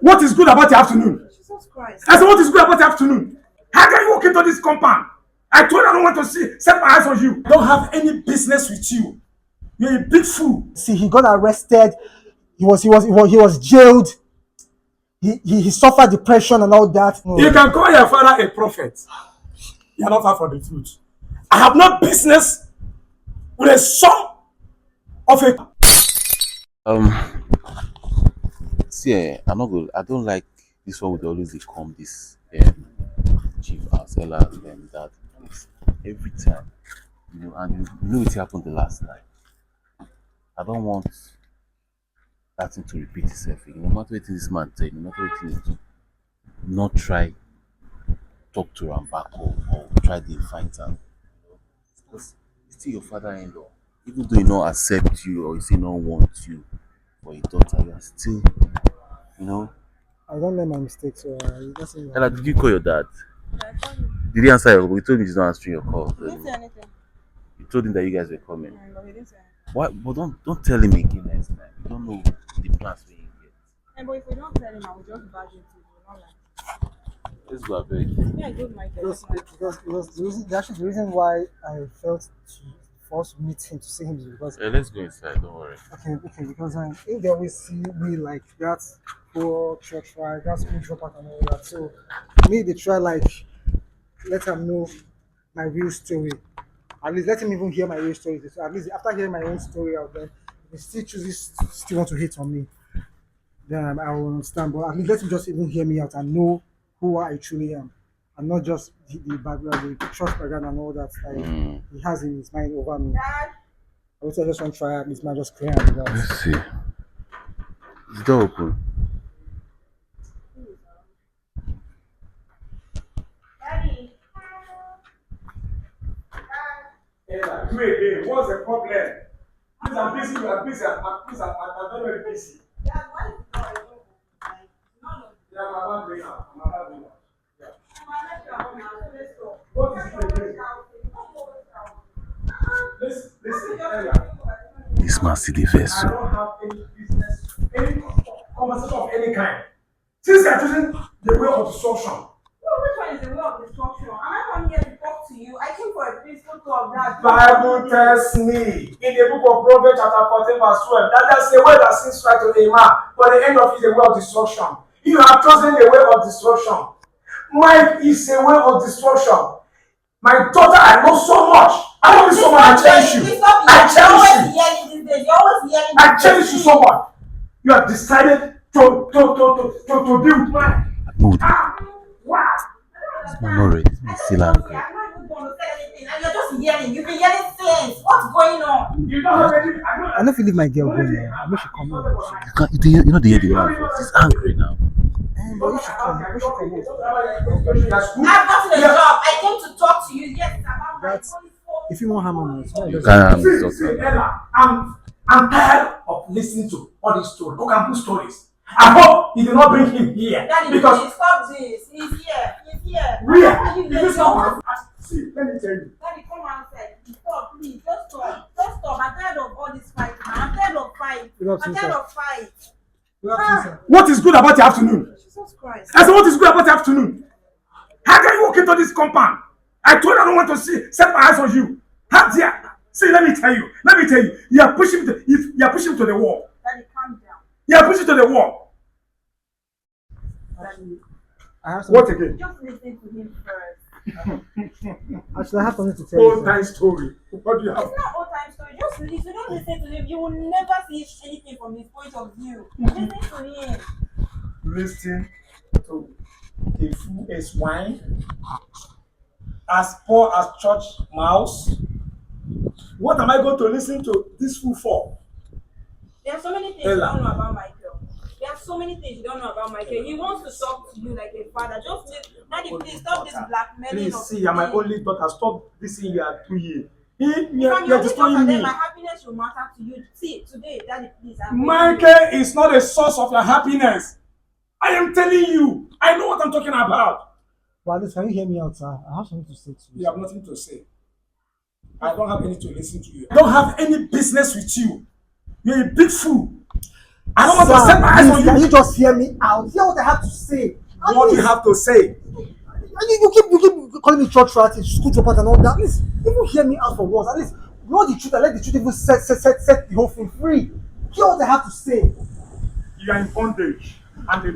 What is good about the afternoon? Jesus Christ. I said, what is good about the afternoon? How can you walk into this compound? I told you I don't want to set my eyes on you. I don't have any business with you. You're a big fool. See, he got arrested. He was jailed. He suffered depression and all that. You can call your father a prophet. You are not far from the truth. I have no business with a son of a. See, I'm not good. I don't like this one would always come this chief as well as that place. Every time, and you know it happened the last time. I don't want that thing to repeat itself. No matter what this man tell you, no matter what he do, not try talk to am back or try to fight am. Because it's still your father-in-law. Even though he not accept you or he say not want you for your daughter, you are still, I don't make my mistakes, so that's it. Ella, did you call your dad? Did he answer your call? You told me he's not answering your call. He didn't say anything. You told him that you guys were coming. But he didn't say anything. Why? But don't tell him again next time. You don't know the plans we get. But if we don't tell him, I will just badge it to you. Not like. Let's go abeg. Yeah, good, Michael. Because it was the reason why I felt forced to meet him, to see him, is because Let's go inside. Don't worry. okay, because if they always see me like that, poor church, right, that's me drop out and all that. So me, they try like let him know my real story. At least let him even hear my real story. So at least after hearing my own story out, then if he still want to hate on me, then I will understand. But at least let him just even hear me out and know who I truly am, and not just the background, the church background and all that he has in his mind over me. Dad. I would say I just want to try at least man just clear and out. Let's see. Is the door open? Daddy. Ella, you again. What's the problem? Please, I'm busy. You are busy. I'm very busy. Dad, why is the door open? Like, none of Yeah, I'm about doing that. I'm about doing that. Yeah. let's go home now. So let's go. What is it again? Listen, Ella. This man see the verse. I don't have any business, any conversation of any kind. Since you are choosing the way of destruction, Well, which one is the way of destruction? Am I come here to talk to you? I came for a peaceful talk. Dad. Bible tells me in the book of Proverbs chapter 14 verse 12 that there's a way that seems right to a man, but the end of it is a way of destruction. You have chosen the way of destruction. Mine is a way of destruction. My daughter, I know so much. I love you so much. I cherish you. I cherish you. You're always yelling. I cherish you so much. You have decided to deal with mine. Mood. Wow. This man not ready. This man still angry. I'm not even going to say anything. And you're just yelling. You've been yelling since. What's going on? You don't have any. I don't feel leave my girl go now. I wish she come home. You can't. You know the hear the man voice. He's angry now. But you should come. You should come home. I've gotten a job. I came to talk to you. Yes, about my That's if you want hammer, it's not just See, Ella, I'm tired of listening to all these stories. Okampu stories. I hope he did not bring him here. Daddy, because please stop this. He's here. He's here. where? You Is this someone? See, let me tell you. Daddy, come outside. Stop, please. Just stop. Just stop. I'm tired of all this fight. I'm tired of fight. I'm tired of fight. What is good about the afternoon? Jesus Christ. I said, what is good about the afternoon? How can you walk into this compound? I told you I don't want to set my eyes on you. How dare? See, let me tell you. You are pushing me to the wall. Daddy, calm down. You are pushing to the wall. Daddy, I have What something. again? just listen to him first. Actually, I have something to tell you. Old time story. What do you have? It's not old time story. Just listen. If you don't listen to him, you will never see anything from his point of view. Listen to him. Listen to a fool as wine, as poor as church mouse. What am I going to listen to this fool for? There are so many things Ella. you don't know about Michael. There are so many things you don't know about Michael. He wants to talk to you like a father. Just Daddy, please stop this blackmailing. Please see, you're my only daughter. Stop this thing you are doing. If You're I'm your only destroying daughter, me. then my happiness will matter to you. See, today, Daddy, please. I'm begging you. Michael is not a source of your happiness. I am telling you. I know what I'm talking about. But at least, can you hear me out, sir? I have something to say to you. You have nothing to say. I don't have any to listen to you. I don't have any business with you. You're a big fool. I don't want to set my eyes on Can you. you just hear me out? Hear what I have to say. What do you have to say? You keep calling me church rat, school dropout and all that. At least even hear me out for once. At least know the truth and let the truth even set the whole thing free. Hear what I have to say. You are in bondage, and the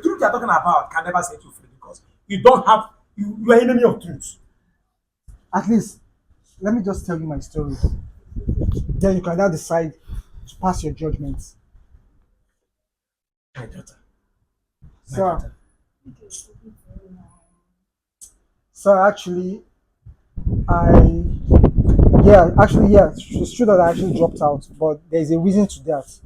truth you are talking about can never set you free because you don't have you are enemy of truth. At least let me just tell you my story. Then you can now decide to pass your judgments. My daughter, my Sir, daughter. actually, I yeah, it's true that I actually dropped out, but there's a reason to that.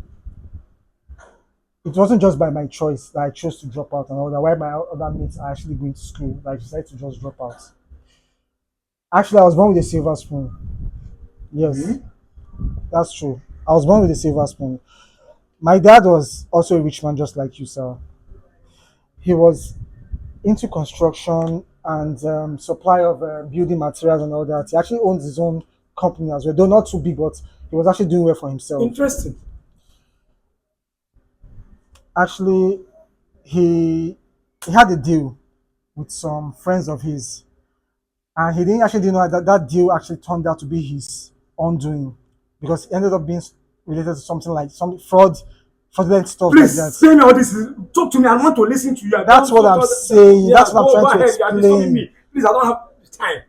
It wasn't just by my choice that I chose to drop out and all that. Why my other mates are actually going to school, that I decided to just drop out. Actually, I was born with a silver spoon. Yes, that's true. I was born with a silver spoon. My dad was also a rich man, just like you, sir. He was into construction and supply of building materials and all that. He actually owns his own company as well, though not too big, but he was actually doing well for himself. Interesting. Actually, he had a deal with some friends of his, and he didn't know that that deal actually turned out to be his undoing because it ended up being related to something like some fraudulent stuff like Please that. say me all this. Talk to me. I want to listen to you. That's what I'm saying. Yeah, That's what I'm go trying to ahead. You are disturbing explain. me. Please, I don't have time.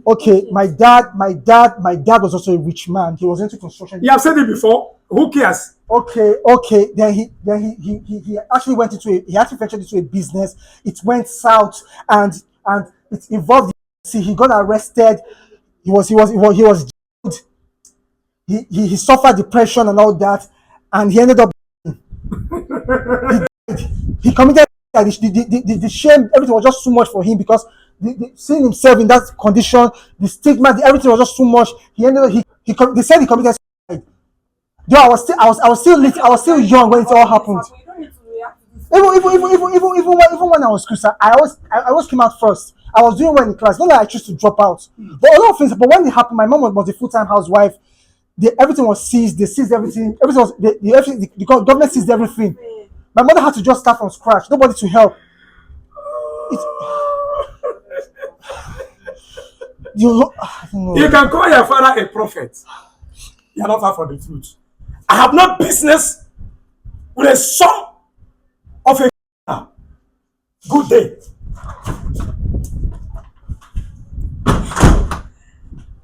Okay, my dad was also a rich man. He was into construction. You have said it before. Who cares? Okay. Then he actually went into he actually ventured into a business. It went south and it involved. See, he got arrested. He was jailed. He suffered depression and all that, and he ended up he committed the shame. Everything was just too much for him because seeing himself in that condition, the stigma, everything was just too much. He ended up they said he committed suicide. Though I was still young when it all happened. You don't need to react to this. Even when I was school, sir, I always came out first. I was doing well in class. Not that I chose to drop out, but a lot of things. But when it happened, my mom was a full-time housewife. Everything was seized. They seized everything. Everything was the government seized everything. My mother had to just start from scratch. Nobody to help. It's, I don't know. You can call your father a prophet. You are not far from the truth. I have no business with a son of a good day.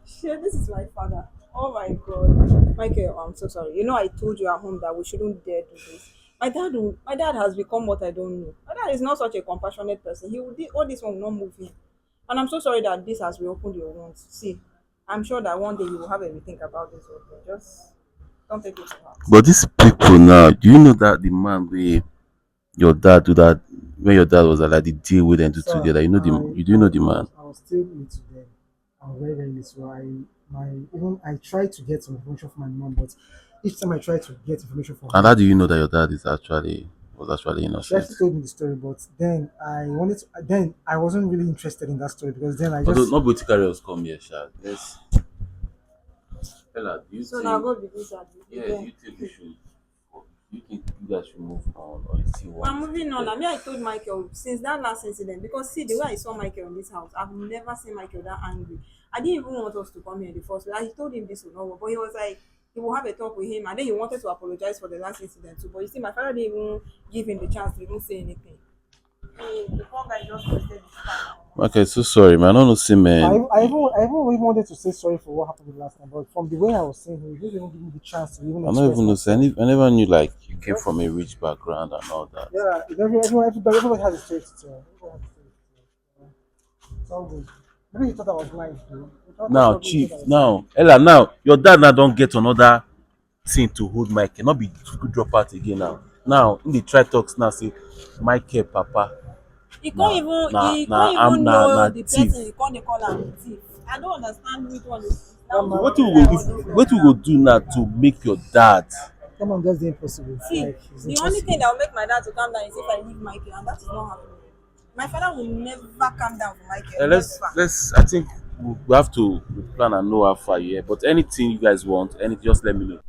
Shit, this is my father. Oh my god. Michael, I'm so sorry. You know I told you at home that we shouldn't dare do this. My dad has become what I don't know. My dad is not such a compassionate person. All this one will not move him. And I'm so sorry that this has reopened your wounds. See, I'm sure that one day you will have a rethink about this whole thing. Just don't take it to heart. But these people now, do you know that the man where your dad do that when your dad was alive, the deal with them two Sir, together? You know you do know the man. I was still little then. I was very, very little. I tried to get some information from my mom, but each time I tried to get information from And her, how do you know that your dad was actually she innocent? actually told me the story. But then then I wasn't really interested in that story because then I Although just not beauty carriers come here, Sha. Yes. Ella, do you So now think go be this at yeah, the you think we should you think you guys should move on or you still I'm want moving on. I mean, I told Michael since that last incident because see the way I saw Michael in this house, I've never seen Michael that angry. I didn't even want us to come here in the first place. I told him this would not work, but he was like, he will have a talk with him, and then he wanted to apologize for the last incident too. But you see, my father didn't even give him the chance to even say anything. The poor guy just wasted his time. Okay, so sorry, man. I don't know, see, man. I even wanted to say sorry for what happened last night, but from the way I was saying, he didn't even give me the chance to even I don't express even know. See, myself. I never knew like you came from a rich background and all that. Yeah, everybody has a story to tell. Everybody has a story to tell. It's all good. Maybe he thought I was nice, bro. Now, Probably he Chief, thought I was now, Ella, now, your dad now don't get another thing to hold Michael. Not be good drop out again now. Now, in the try talks now, say, Michael, Papa, He can't even know na the thief. person. He can't dey call am thief. I don't understand which one is. That man- What we go do now to make your dad? Come on, just the impossible. See, Like, it's the only impossible. thing that will make my dad to calm down is if I leave Michael, and that is not happening. My father will never calm down for Michael. Let's. I think we have to plan and know how far you are. But anything you guys want, just let me know.